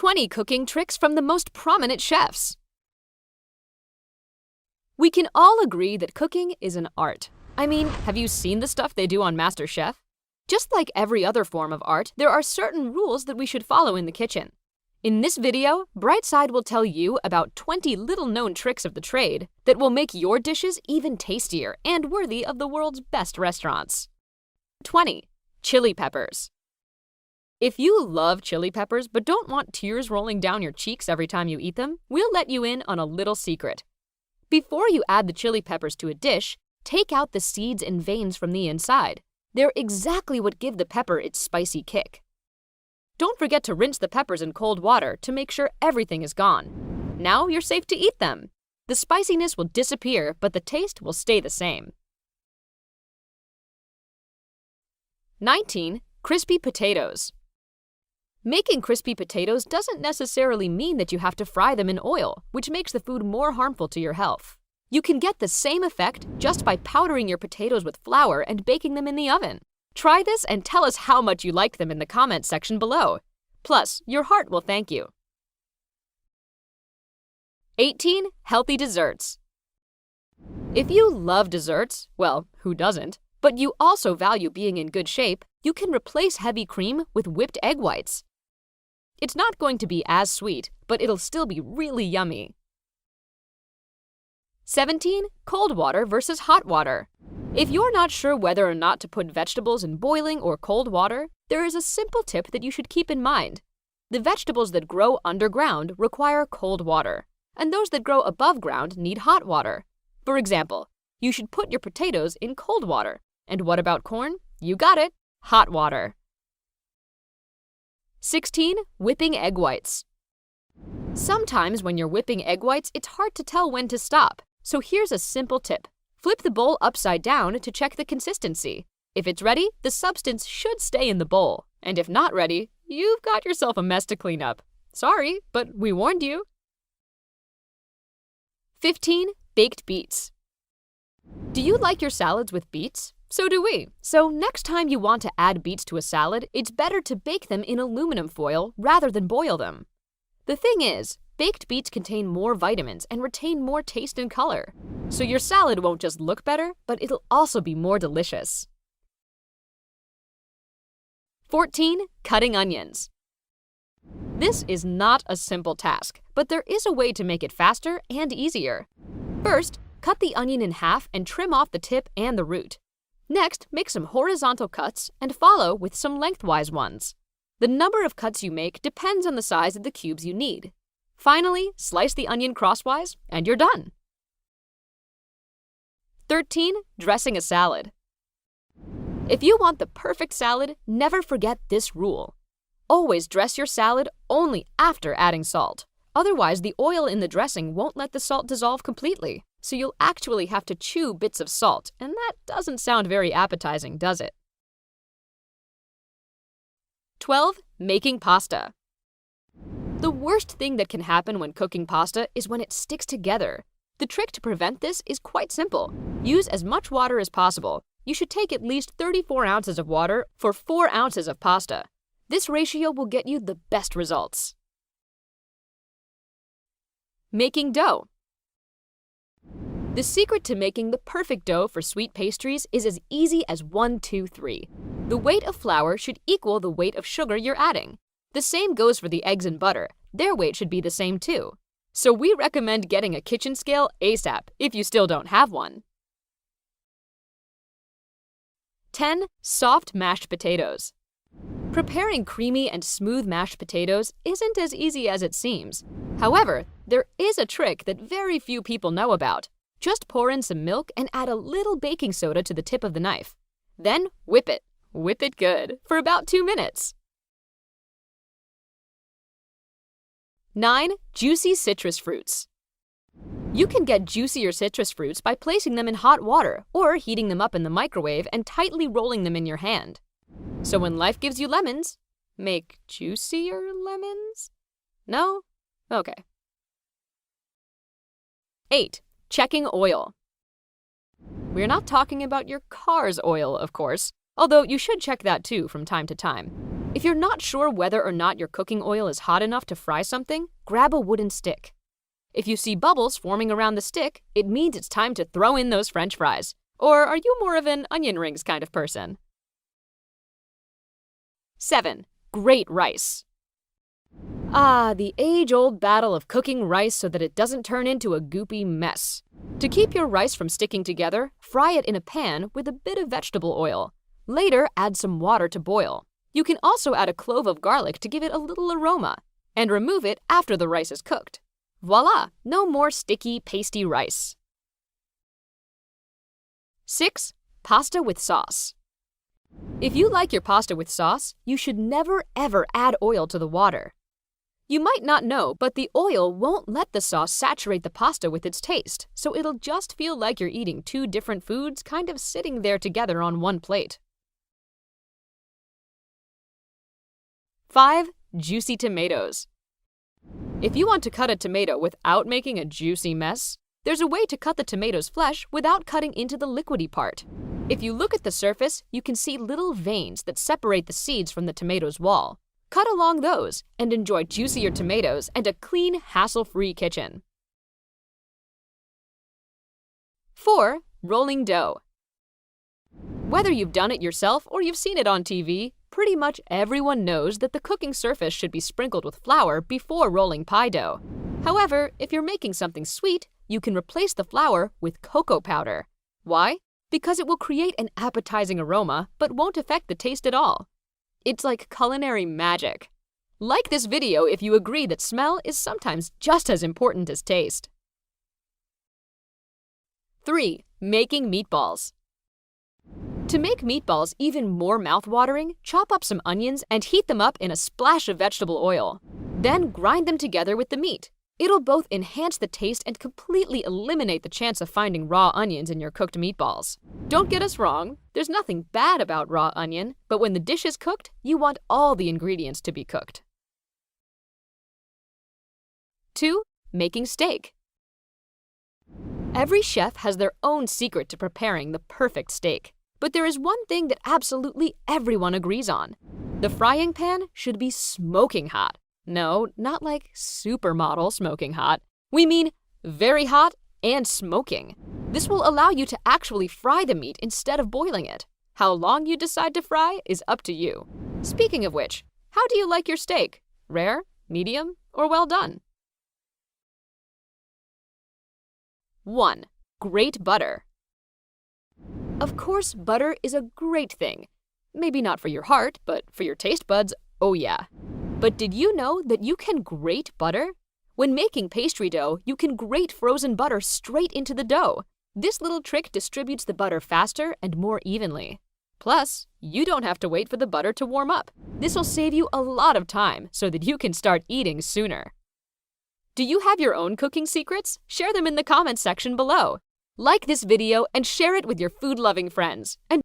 20 cooking tricks from the most prominent chefs. We can all agree that cooking is an art. I mean, have you seen the stuff they do on MasterChef? Just like every other form of art, there are certain rules that we should follow in the kitchen. In this video, Brightside will tell you about 20 little-known tricks of the trade that will make your dishes even tastier and worthy of the world's best restaurants. 20. Chili peppers. If you love chili peppers but don't want tears rolling down your cheeks every time you eat them, we'll let you in on a little secret. Before you add the chili peppers to a dish, take out the seeds and veins from the inside. They're exactly what give the pepper its spicy kick. Don't forget to rinse the peppers in cold water to make sure everything is gone. Now you're safe to eat them. The spiciness will disappear, but the taste will stay the same. 19. Crispy potatoes. Making crispy potatoes doesn't necessarily mean that you have to fry them in oil, which makes the food more harmful to your health. You can get the same effect just by powdering your potatoes with flour and baking them in the oven. Try this and tell us how much you liked them in the comments section below. Plus, your heart will thank you. 18. Healthy desserts. If you love desserts, well, who doesn't, but you also value being in good shape, you can replace heavy cream with whipped egg whites. It's not going to be as sweet, but it'll still be really yummy. 17. Cold water versus hot water. If you're not sure whether or not to put vegetables in boiling or cold water, there is a simple tip that you should keep in mind. The vegetables that grow underground require cold water, and those that grow above ground need hot water. For example, you should put your potatoes in cold water. And what about corn? You got it, hot water. 16. Whipping egg whites. Sometimes when you're whipping egg whites, it's hard to tell when to stop. So here's a simple tip. Flip the bowl upside down to check the consistency. If it's ready, the substance should stay in the bowl. And if not ready, you've got yourself a mess to clean up. Sorry, but we warned you. 15. Baked beets. Do you like your salads with beets? So do we. So next time you want to add beets to a salad, it's better to bake them in aluminum foil rather than boil them. The thing is, baked beets contain more vitamins and retain more taste and color. So your salad won't just look better, but it'll also be more delicious. 14. Cutting onions. This is not a simple task, but there is a way to make it faster and easier. First, cut the onion in half and trim off the tip and the root. Next, make some horizontal cuts and follow with some lengthwise ones. The number of cuts you make depends on the size of the cubes you need. Finally, slice the onion crosswise and you're done. 13. Dressing a salad. If you want the perfect salad, never forget this rule. Always dress your salad only after adding salt. Otherwise, the oil in the dressing won't let the salt dissolve completely. So you'll actually have to chew bits of salt, and that doesn't sound very appetizing, does it? 12. Making pasta. The worst thing that can happen when cooking pasta is when it sticks together. The trick to prevent this is quite simple. Use as much water as possible. You should take at least 34 ounces of water for 4 ounces of pasta. This ratio will get you the best results. Making dough. The secret to making the perfect dough for sweet pastries is as easy as 1, 2, 3. The weight of flour should equal the weight of sugar you're adding. The same goes for the eggs and butter. Their weight should be the same too. So we recommend getting a kitchen scale ASAP if you still don't have one. 10. Soft mashed potatoes. Preparing creamy and smooth mashed potatoes isn't as easy as it seems. However, there is a trick that very few people know about. Just pour in some milk and add a little baking soda to the tip of the knife. Then whip it. Whip it good for about 2 minutes. 9. Juicy citrus fruits. You can get juicier citrus fruits by placing them in hot water or heating them up in the microwave and tightly rolling them in your hand. So when life gives you lemons, make juicier lemons? No? Okay. 8. Checking oil. We're not talking about your car's oil, of course, although you should check that too from time to time. If you're not sure whether or not your cooking oil is hot enough to fry something, grab a wooden stick. If you see bubbles forming around the stick, it means it's time to throw in those French fries. Or are you more of an onion rings kind of person? 7. Grate rice. Ah, the age-old battle of cooking rice so that it doesn't turn into a goopy mess. To keep your rice from sticking together, fry it in a pan with a bit of vegetable oil. Later, add some water to boil. You can also add a clove of garlic to give it a little aroma, and remove it after the rice is cooked. Voila! No more sticky, pasty rice. 6. Pasta with sauce. If you like your pasta with sauce, you should never ever add oil to the water. You might not know, but the oil won't let the sauce saturate the pasta with its taste, so it'll just feel like you're eating two different foods kind of sitting there together on one plate. 5. Juicy tomatoes. If you want to cut a tomato without making a juicy mess, there's a way to cut the tomato's flesh without cutting into the liquidy part. If you look at the surface, you can see little veins that separate the seeds from the tomato's wall. Cut along those and enjoy juicier tomatoes and a clean, hassle-free kitchen. 4. Rolling dough. Whether you've done it yourself or you've seen it on TV, pretty much everyone knows that the cooking surface should be sprinkled with flour before rolling pie dough. However, if you're making something sweet, you can replace the flour with cocoa powder. Why? Because it will create an appetizing aroma but won't affect the taste at all. It's like culinary magic. Like this video if you agree that smell is sometimes just as important as taste. 3. Making meatballs. To make meatballs even more mouth-watering, chop up some onions and heat them up in a splash of vegetable oil. Then grind them together with the meat. It'll both enhance the taste and completely eliminate the chance of finding raw onions in your cooked meatballs. Don't get us wrong, there's nothing bad about raw onion, but when the dish is cooked, you want all the ingredients to be cooked. 2. Making steak. Every chef has their own secret to preparing the perfect steak. But there is one thing that absolutely everyone agrees on. The frying pan should be smoking hot. No, not like supermodel smoking hot. We mean very hot and smoking. This will allow you to actually fry the meat instead of boiling it. How long you decide to fry is up to you. Speaking of which, how do you like your steak? Rare, medium, or well done? 1. Grate butter. Of course, butter is a great thing. Maybe not for your heart, but for your taste buds, oh yeah. But did you know that you can grate butter? When making pastry dough, you can grate frozen butter straight into the dough. This little trick distributes the butter faster and more evenly. Plus, you don't have to wait for the butter to warm up. This will save you a lot of time so that you can start eating sooner. Do you have your own cooking secrets? Share them in the comments section below. Like this video and share it with your food-loving friends. And